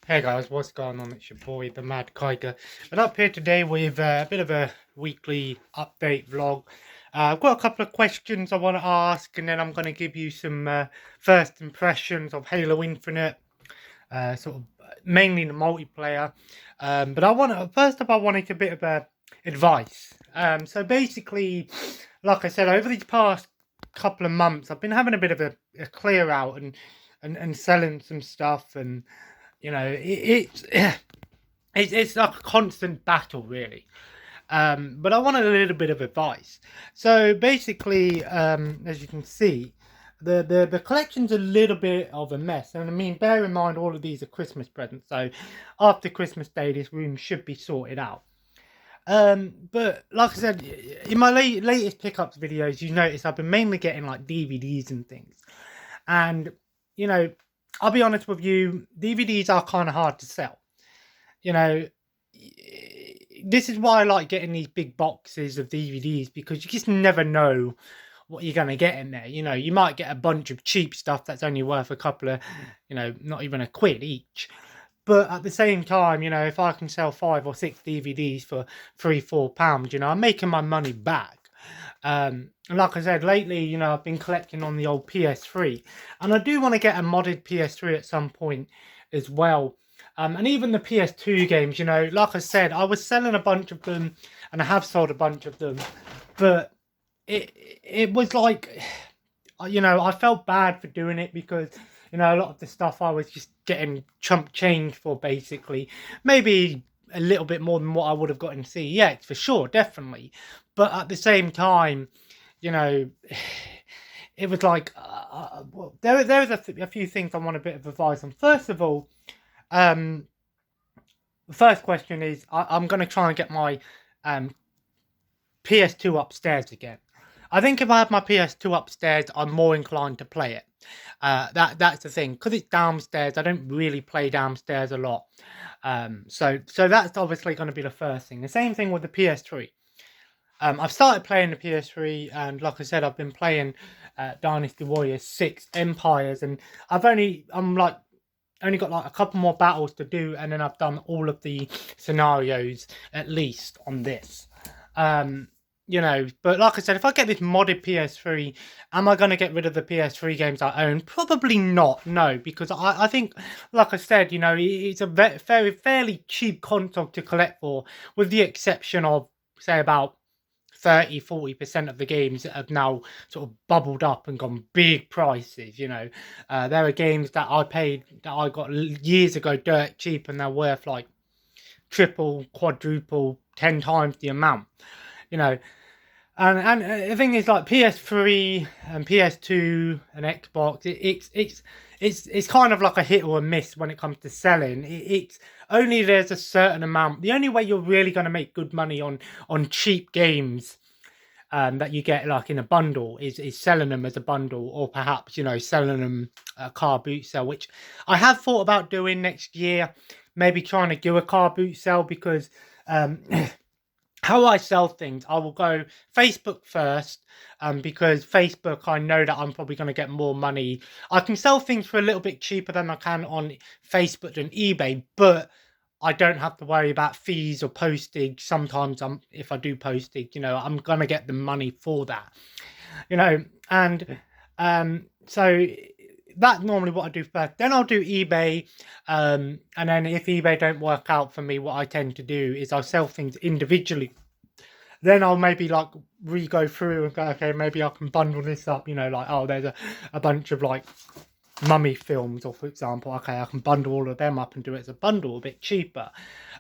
Hey guys, what's going on? It's your boy, the Mad Kiger. And up here today with a bit of a weekly update vlog. I've got a couple of questions I want to ask, and then I'm going to give you some first impressions of Halo Infinite, sort of mainly the multiplayer. But first up, I wanted a bit of advice. So basically, like I said, over these past couple of months, I've been having a bit of a clear out and selling some stuff and it's like a constant battle, really. But I wanted a little bit of advice. So basically, as you can see, the collection's a little bit of a mess. And I mean, bear in mind, all of these are Christmas presents. So after Christmas Day, this room should be sorted out. But like I said, in my latest pickups videos, you notice I've been mainly getting like DVDs and things. And, you know, I'll be honest with you, DVDs are kind of hard to sell. You know, this is why I like getting these big boxes of DVDs, because you just never know what you're going to get in there. You know, you might get a bunch of cheap stuff that's only worth a couple of, not even a quid each. But at the same time, if I can sell 5 or 6 DVDs for £3-4, I'm making my money back. And like I said, lately, I've been collecting on the old PS3, and I do want to get a modded PS3 at some point as well. And even the PS2 games, like I said, I was selling a bunch of them, and I have sold a bunch of them, but it was like, I felt bad for doing it because, a lot of the stuff I was just getting chump change for, basically. Maybe a little bit more than what I would have got in CEX, for sure, definitely. But at the same time, it was like, well, there was a few things I want a bit of advice on. First of all, the first question is, I'm going to try and get my PS2 upstairs again. I think if I have my PS2 upstairs, I'm more inclined to play it. That's the thing, because it's downstairs. I don't really play downstairs a lot. So that's obviously going to be the first thing. The same thing with the PS3. I've started playing the PS3, and like I said, I've been playing Dynasty Warriors 6 Empires, and only got like a couple more battles to do, and then I've done all of the scenarios at least on this. But like I said, if I get this modded PS3, am I going to get rid of the PS3 games I own? Probably not, no, because I think, like I said, it's a fairly cheap console to collect for, with the exception of, say, about 30-40% of the games that have now sort of bubbled up and gone big prices. There are games that I got years ago dirt cheap, and they're worth like triple, quadruple, 10 times the amount. And the thing is, like, PS3 and PS2 and Xbox, it's kind of like a hit or a miss when it comes to selling. It's only there's a certain amount. The only way you're really going to make good money on cheap games that you get like in a bundle is selling them as a bundle, or perhaps selling them a car boot sale, which I have thought about doing next year. Maybe trying to do a car boot sale, because how I sell things, I will go Facebook first, because Facebook, I know that I'm probably going to get more money. I can sell things for a little bit cheaper than I can on Facebook and eBay, but I don't have to worry about fees or postage. Sometimes if I do postage, I'm going to get the money for that, and so that's normally what I do first. Then I'll do eBay, and then if eBay don't work out for me, what I tend to do is I'll sell things individually. Then I'll maybe like re-go through and go, okay, maybe I can bundle this up, like, oh, there's a bunch of like mummy films, or for example, okay, I can bundle all of them up and do it as a bundle, a bit cheaper.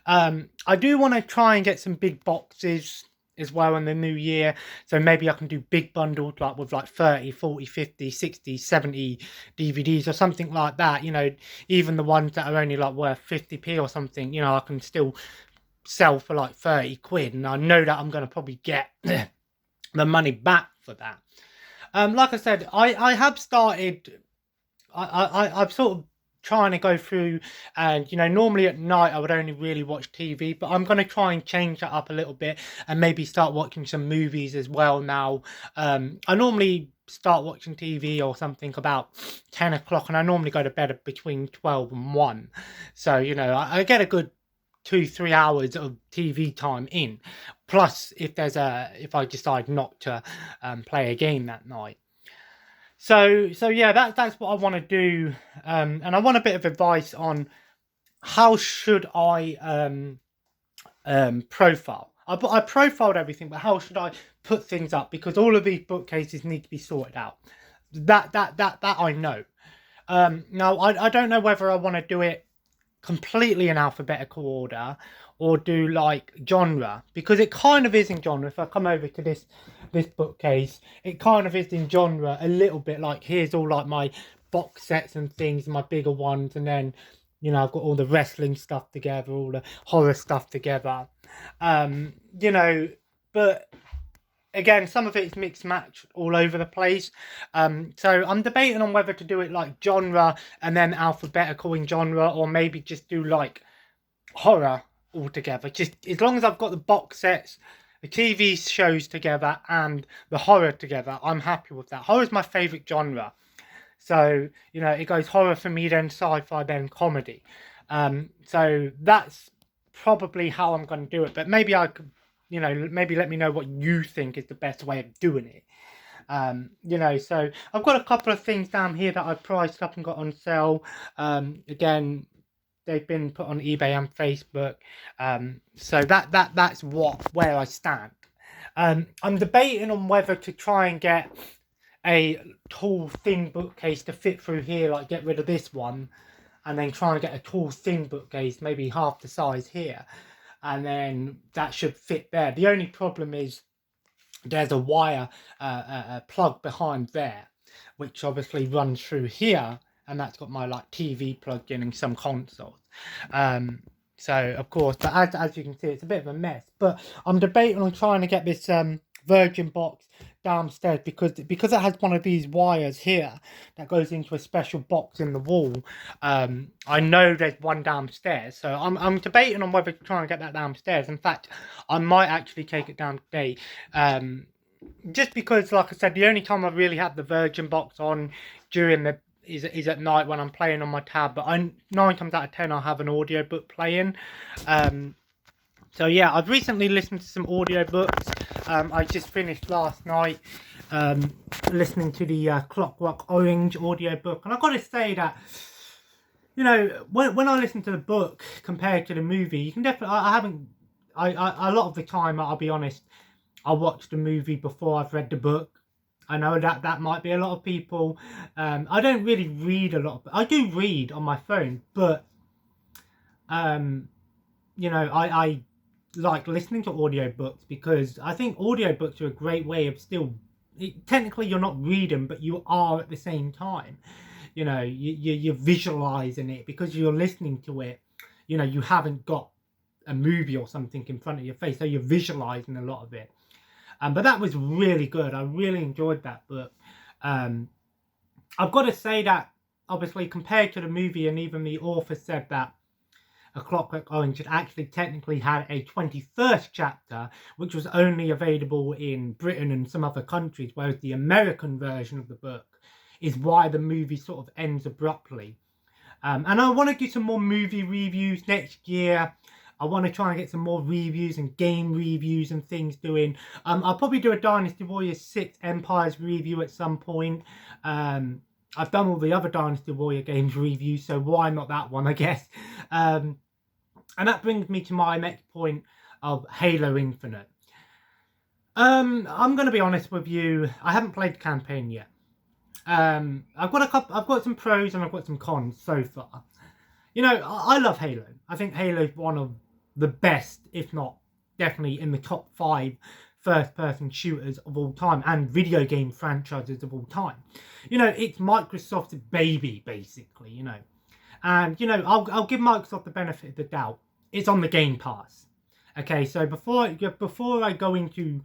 I do want to try and get some big boxes as well in the new year, so maybe I can do big bundles like with like 30, 40, 50, 60, 70 DVDs or something like that. Even the ones that are only like worth 50p or something, I can still sell for like 30 quid, and I know that I'm going to probably get the money back for that. Like I said, I have started, I've sort of trying to go through, and normally at night I would only really watch TV, but I'm going to try and change that up a little bit and maybe start watching some movies as well now. I normally start watching TV or something about 10 o'clock, and I normally go to bed between 12 and 1. So, you know, I get a good 2-3 hours of TV time in. Plus, if I decide not to play a game that night. So yeah, that's what I want to do, and I want a bit of advice on how should I profile. I profiled everything, but how should I put things up? Because all of these bookcases need to be sorted out. That I know. Now I don't know whether I want to do it completely in alphabetical order or do like genre, because it kind of is in genre. If I come over to this bookcase, it kind of is in genre a little bit. Like, here's all like my box sets and things, my bigger ones, and then, you know, I've got all the wrestling stuff together, all the horror stuff together. You know, but again, some of it is mixed match all over the place. So I'm debating on whether to do it like genre and then alphabetical in genre, or maybe just do like horror altogether. Just as long as I've got the box sets, the TV shows together, and the horror together, I'm happy with that. Horror is my favourite genre. So, you know, it goes horror for me, then sci-fi, then comedy. So that's probably how I'm going to do it. But maybe I could, you know, maybe let me know what you think is the best way of doing it. You know, so I've got a couple of things down here that I've priced up and got on sale. Again, they've been put on eBay and Facebook. So that's where I stand. I'm debating on whether to try and get a tall, thin bookcase to fit through here, like get rid of this one, and then try and get a tall, thin bookcase, maybe half the size here, and then that should fit there. The only problem is there's a wire plug behind there, which obviously runs through here, and that's got my like TV plugged in and some consoles. So of course, but as you can see, it's a bit of a mess. But I'm debating on trying to get this Virgin box downstairs, because it has one of these wires here that goes into a special box in the wall. I know there's one downstairs, so I'm debating on whether to try and get that downstairs. In fact, I might actually take it down today, just because, like I said, the only time I really have the Virgin box on during the is at night when I'm playing on my tab. But 9 times out of 10 I'll have an audiobook playing. So yeah, I've recently listened to some audiobooks. I just finished last night listening to the Clockwork Orange audiobook, and I've got to say that, you know, when I listen to the book compared to the movie, you can definitely, a lot of the time, I'll be honest, I watch the movie before I've read the book. I know that might be a lot of people. I don't really read a lot. I do read on my phone, but you know, I like listening to audiobooks, because I think audiobooks are a great way of technically you're not reading, but you are at the same time. You know, you're visualizing it because you're listening to it. You know, you haven't got a movie or something in front of your face, so you're visualizing a lot of it. But that was really good. I really enjoyed that book. I've got to say that, obviously, compared to the movie, and even the author said that A Clockwork Orange had actually technically had a 21st chapter, which was only available in Britain and some other countries, whereas the American version of the book is why the movie sort of ends abruptly. And I want to do some more movie reviews next year. I want to try and get some more reviews and game reviews and things doing. I'll probably do a Dynasty Warriors 6 Empires review at some point. I've done all the other Dynasty Warrior games reviews, so why not that one, I guess. And that brings me to my next point of Halo Infinite. I'm going to be honest with you, I haven't played the campaign yet. I've got some pros and I've got some cons so far. You know, I love Halo. I think Halo is one of the best, if not definitely in the top 5 first-person shooters of all time and video game franchises of all time. You know, it's Microsoft's baby, basically, you know. And, you know, I'll give Microsoft the benefit of the doubt. It's on the Game Pass. Okay, so before I go into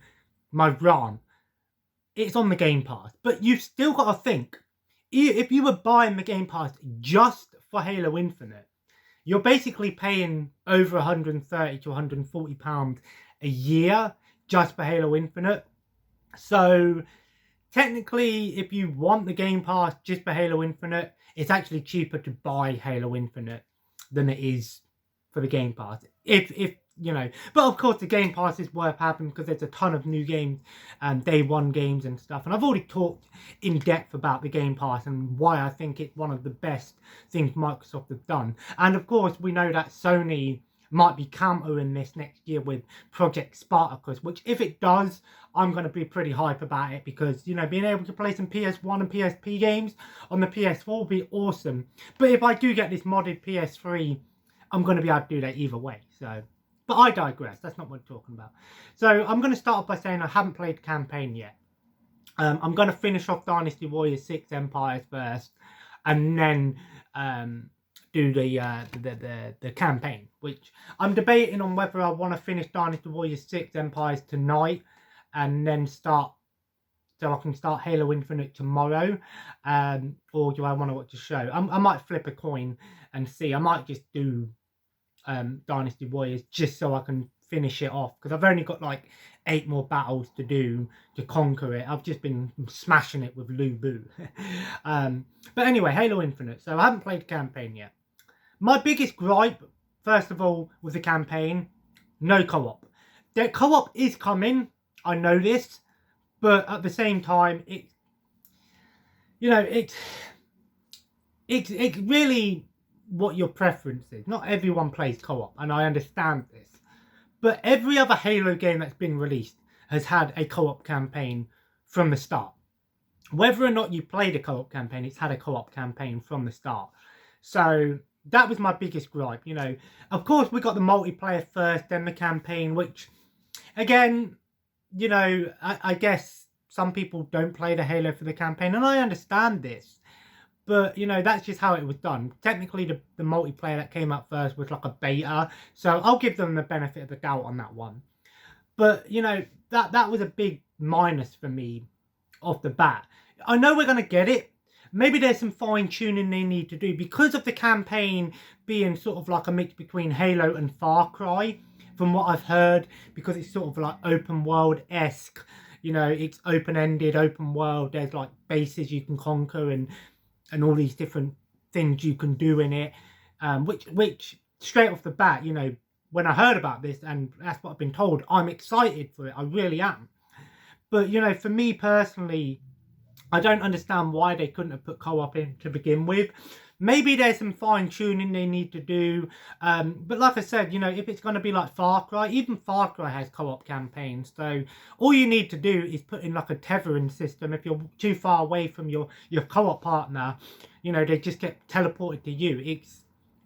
my rant, it's on the Game Pass. But you've still got to think, if you were buying the Game Pass just for Halo Infinite, you're basically paying over £130 to £140 a year just for Halo Infinite. So technically, if you want the Game Pass just for Halo Infinite, it's actually cheaper to buy Halo Infinite than it is for the Game Pass. If you know, but of course the Game Pass is worth having because there's a ton of new games and day one games and stuff. And I've already talked in depth about the Game Pass and why I think it's one of the best things Microsoft have done. And of course, we know that Sony might be countering this next year with Project Spartacus, which if it does, I'm going to be pretty hype about it because, you know, being able to play some PS1 and PSP games on the PS4 will be awesome. But if I do get this modded PS3, I'm going to be able to do that either way. So, but I digress. That's not what I'm talking about. So I'm going to start off by saying I haven't played the campaign yet. I'm going to finish off Dynasty Warriors 6 Empires first, and then do the campaign, which I'm debating on whether I want to finish Dynasty Warriors 6 Empires tonight and then start, so I can start Halo Infinite tomorrow, or do I want to watch a show? I might flip a coin and see. I might just do Dynasty Warriors just so I can finish it off, because I've only got like 8 more battles to do to conquer it. I've just been smashing it with Lu Bu. But anyway, Halo Infinite. So I haven't played the campaign yet. My biggest gripe, first of all, with the campaign, no co-op. The co-op is coming, I know this, but at the same time, it's really what your preference is. Not everyone plays co-op, and I understand this. But every other Halo game that's been released has had a co-op campaign from the start. Whether or not you played a co-op campaign, it's had a co-op campaign from the start. So that was my biggest gripe, you know. Of course, we got the multiplayer first, then the campaign, which, again, you know, I guess some people don't play the Halo for the campaign, and I understand this. But, you know, that's just how it was done. Technically, the multiplayer that came out first was like a beta, so I'll give them the benefit of the doubt on that one. But, you know, that was a big minus for me off the bat. I know we're going to get it. Maybe there's some fine-tuning they need to do because of the campaign being sort of like a mix between Halo and Far Cry, from what I've heard, because it's sort of like open world-esque. You know, it's open-ended, open world. There's like bases you can conquer and all these different things you can do in it. Which straight off the bat, you know, when I heard about this, and that's what I've been told, I'm excited for it. I really am. But, you know, for me personally, I don't understand why they couldn't have put co-op in to begin with. Maybe there's some fine-tuning they need to do. But like I said, you know, if it's going to be like Far Cry, even Far Cry has co-op campaigns. So all you need to do is put in like a tethering system. If you're too far away from your co-op partner, you know, they just get teleported to you.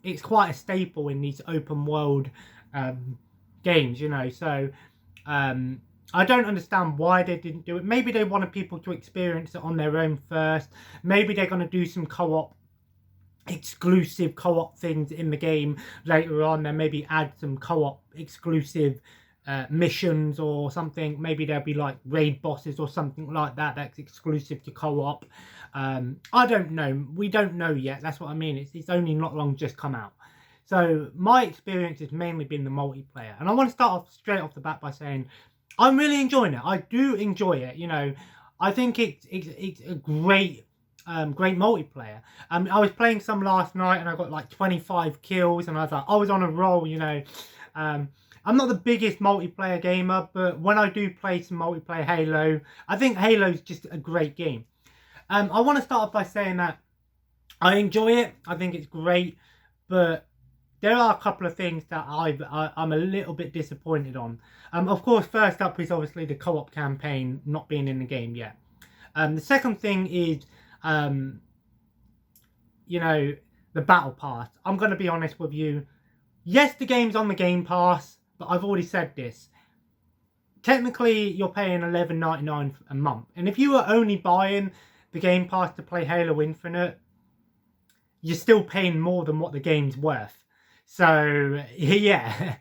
It's quite a staple in these open world games, you know. So I don't understand why they didn't do it. Maybe they wanted people to experience it on their own first. Maybe they're going to do some co-op, exclusive co-op things in the game later on. Then maybe add some co-op exclusive missions or something. Maybe there'll be like raid bosses or something like that that's exclusive to co-op. I don't know. We don't know yet. That's what I mean. It's only not long just come out. So my experience has mainly been the multiplayer. And I want to start off straight off the bat by saying I'm really enjoying it. I do enjoy it. You know, I think it's a great multiplayer. I was playing some last night and I got like 25 kills and I was like, I was on a roll, you know. I'm not the biggest multiplayer gamer, but when I do play some multiplayer Halo, I think Halo's just a great game. I want to start off by saying that I enjoy it. I think it's great, but there are a couple of things that I'm a little bit disappointed on. Of course, first up is obviously the co-op campaign not being in the game yet. The second thing is, you know, the battle pass. I'm going to be honest with you. Yes, the game's on the Game Pass, but I've already said this. Technically, you're paying $11.99 a month. And if you were only buying the Game Pass to play Halo Infinite, you're still paying more than what the game's worth. So, yeah.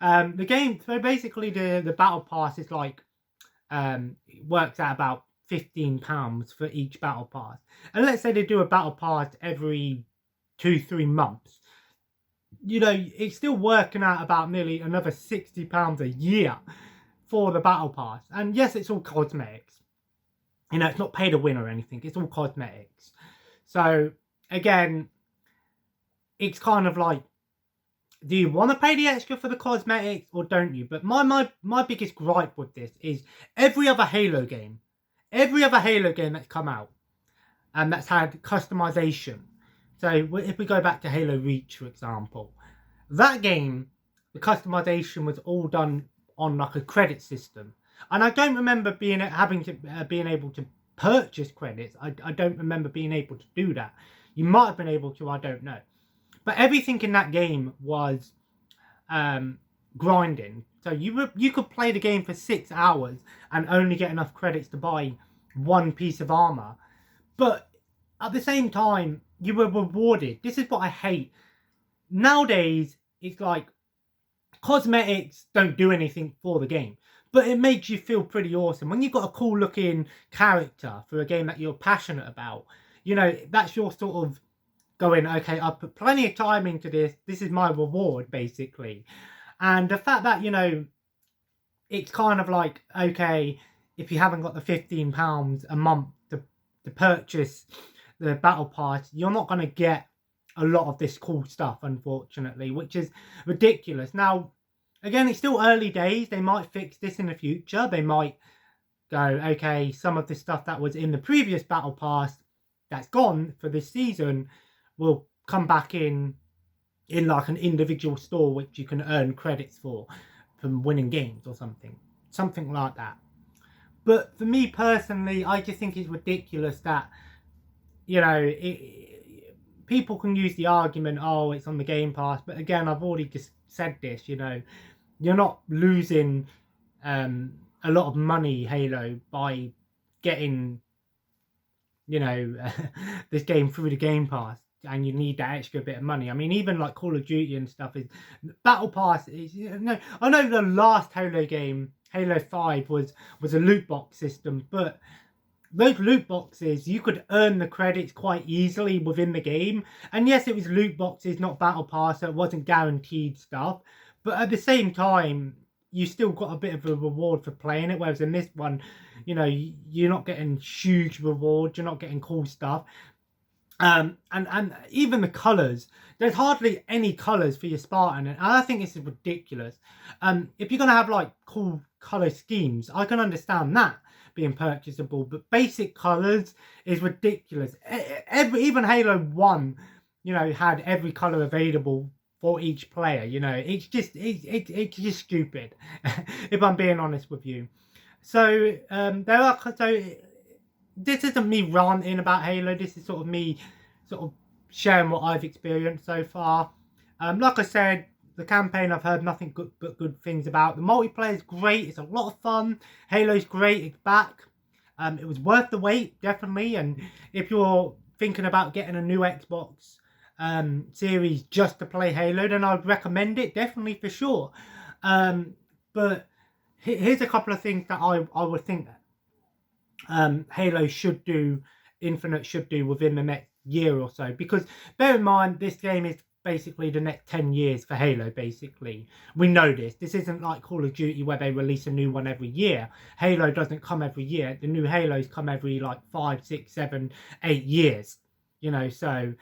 The game, so basically the battle pass is like, works out about £15 for each battle pass. And let's say they do a battle pass every 2-3 months. You know, it's still working out about nearly another £60 a year for the battle pass. And yes, it's all cosmetics. You know, it's not pay to win or anything. It's all cosmetics. So again, it's kind of like, do you want to pay the extra for the cosmetics or don't you? But my biggest gripe with this is every other Halo game that's come out and that's had customization. So if we go back to Halo Reach, for example, that game, the customization was all done on like a credit system, and I don't remember being able to purchase credits. I don't remember being able to do that. You might have been able to, I don't know. But everything in that game was grinding. So you could play the game for 6 hours and only get enough credits to buy one piece of armor. But at the same time, you were rewarded. This is what I hate. Nowadays, it's like cosmetics don't do anything for the game, but it makes you feel pretty awesome. When you've got a cool looking character for a game that you're passionate about, you know, that's your sort of going, okay, I've put plenty of time into this. This is my reward, basically. And the fact that, you know, it's kind of like, okay, if you haven't got the £15 a month to purchase the battle pass, you're not going to get a lot of this cool stuff, unfortunately, which is ridiculous. Now, again, it's still early days. They might fix this in the future. They might go, okay, some of the stuff that was in the previous battle pass that's gone for this season will come back in like an individual store, which you can earn credits for from winning games or something like that. But for me personally, I just think it's ridiculous that, you know, people can use the argument, oh, it's on the Game Pass. But again, I've already just said this, you know, you're not losing a lot of money, Halo, by getting, you know, this game through the Game Pass. And you need that extra bit of money. I mean, even like Call of Duty and stuff, is Battle Pass is, you know, I know the last Halo game, Halo 5, was a loot box system, but those loot boxes, you could earn the credits quite easily within the game. And yes, it was loot boxes, not Battle Pass, so it wasn't guaranteed stuff. But at the same time, you still got a bit of a reward for playing it. Whereas in this one, you know, you're not getting huge rewards, you're not getting cool stuff. And even the colours, there's hardly any colours for your Spartan, and I think this is ridiculous. If you're going to have like cool colour schemes, I can understand that being purchasable, but basic colours is ridiculous. Even Halo 1, you know, had every colour available for each player. You know, it's just stupid if I'm being honest with you. So this isn't me ranting about Halo. This is sort of me sharing what I've experienced so far. Like I said, the campaign I've heard nothing but good things about. The multiplayer is great. It's a lot of fun. Halo's great. It's back. It was worth the wait, definitely. And if you're thinking about getting a new Xbox series just to play Halo, then I'd recommend it, definitely, for sure. But here's a couple of things that I would think Halo should do, Infinite should do within the next year or so. Because bear in mind, this game is basically the next 10 years for Halo, basically. We know this. This isn't like Call of Duty where they release a new one every year. Halo doesn't come every year. The new Halos come every like 5, 6, 7, 8 years. You know, so,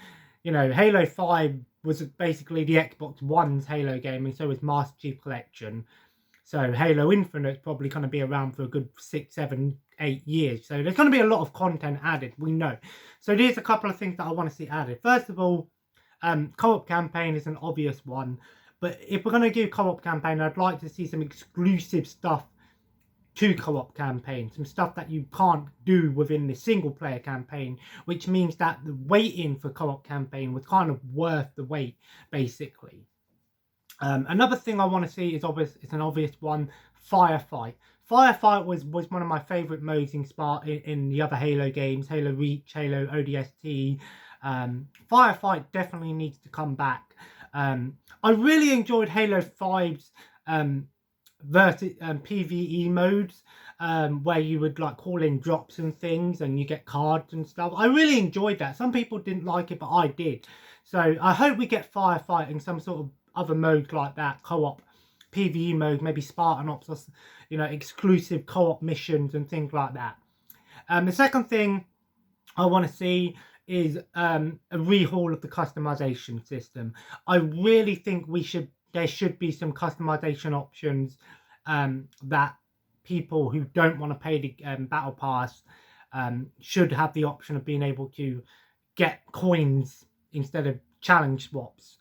you know, Halo 5 was basically the Xbox One's Halo game, and so was Master Chief Collection. So Halo Infinite is probably going to be around for a good 6, 7, 8 years. So there's going to be a lot of content added, we know. So there's a couple of things that I want to see added. First of all, co-op campaign is an obvious one. But if we're going to do co-op campaign, I'd like to see some exclusive stuff to co-op campaign. Some stuff that you can't do within the single player campaign. Which means that the waiting for co-op campaign was kind of worth the wait, basically. Another thing I want to see is obvious. It's an obvious one. Firefight. Firefight was one of my favourite modes in the other Halo games. Halo Reach, Halo ODST. Firefight definitely needs to come back. I really enjoyed Halo 5's PvE modes, where you would like call in drops and things and you get cards and stuff. I really enjoyed that. Some people didn't like it, but I did. So I hope we get Firefight in some sort of other modes like that, co-op PvE mode, maybe Spartan Ops, or, you know, exclusive co-op missions and things like that. The second thing I want to see is a rehaul of the customization system. I really think there should be some customization options that people who don't want to pay the battle pass should have the option of being able to get coins instead of challenge swaps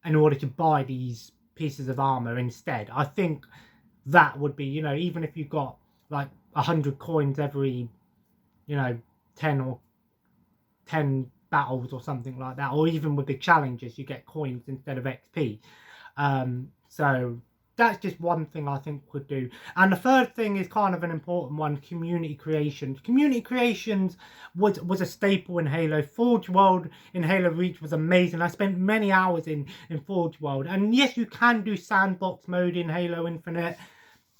in order to buy these pieces of armor instead. I think that would be, even if you got like 100 coins every, 10 or 10 battles or something like that, or even with the challenges you get coins instead of XP. So that's just one thing I think could do. And the third thing is kind of an important one: community creations. Community creations was a staple in Halo. Forge World in Halo Reach was amazing. I spent many hours in Forge World, and yes, you can do sandbox mode in Halo Infinite.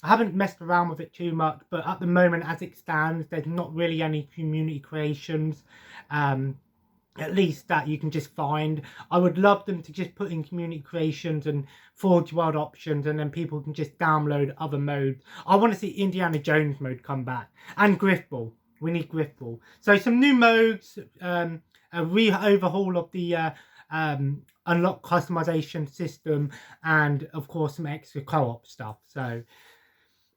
I haven't messed around with it too much, but at the moment, as it stands, there's not really any community creations, at least that you can just find. I would love them to just put in community creations and Forge World options, and then people can just download other modes. I want to see Indiana Jones mode come back, and Griffball. We need Griffball. So some new modes, a overhaul of the unlock customization system, and of course some extra co-op stuff.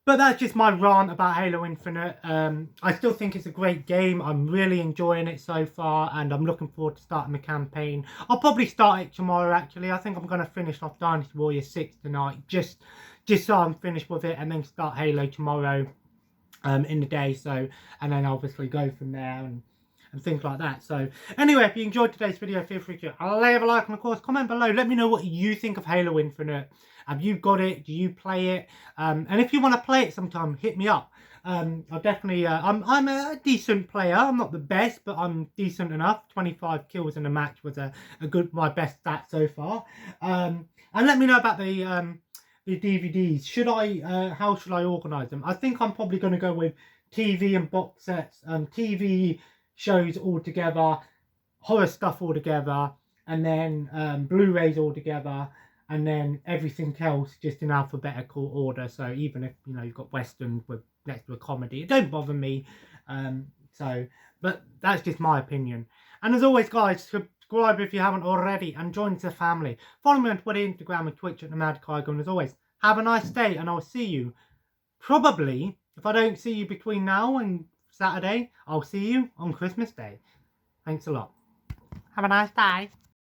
But that's just my rant about Halo Infinite. I still think it's a great game. I'm really enjoying it so far, and I'm looking forward to starting the campaign. I'll probably start it tomorrow, actually. I think I'm going to finish off Dynasty Warrior 6 tonight, just so I'm finished with it, and then start Halo tomorrow in the day. So, and then obviously go from there and things like that. So anyway, if you enjoyed today's video, feel free to leave a like and of course comment below. Let me know what you think of Halo Infinite. Have you got it? Do you play it? And if you want to play it sometime, hit me up. I'll definitely I'm a decent player. I'm not the best, but I'm decent enough. 25 kills in a match was my best stat so far. And let me know about the DVDs. How should I organize them? I think I'm probably going to go with TV and box sets. TV shows all together, horror stuff all together, and then Blu-rays all together, and then everything else just in alphabetical order. So even if you've got westerns with next to a comedy, it don't bother me. But that's just my opinion. And as always, guys, subscribe if you haven't already, and join the family. Follow me on Twitter, Instagram, and Twitch at the Mad Kygo. And as always, have a nice day, and I'll see you probably, if I don't see you between now and Saturday, I'll see you on Christmas Day. Thanks a lot. Have a nice day.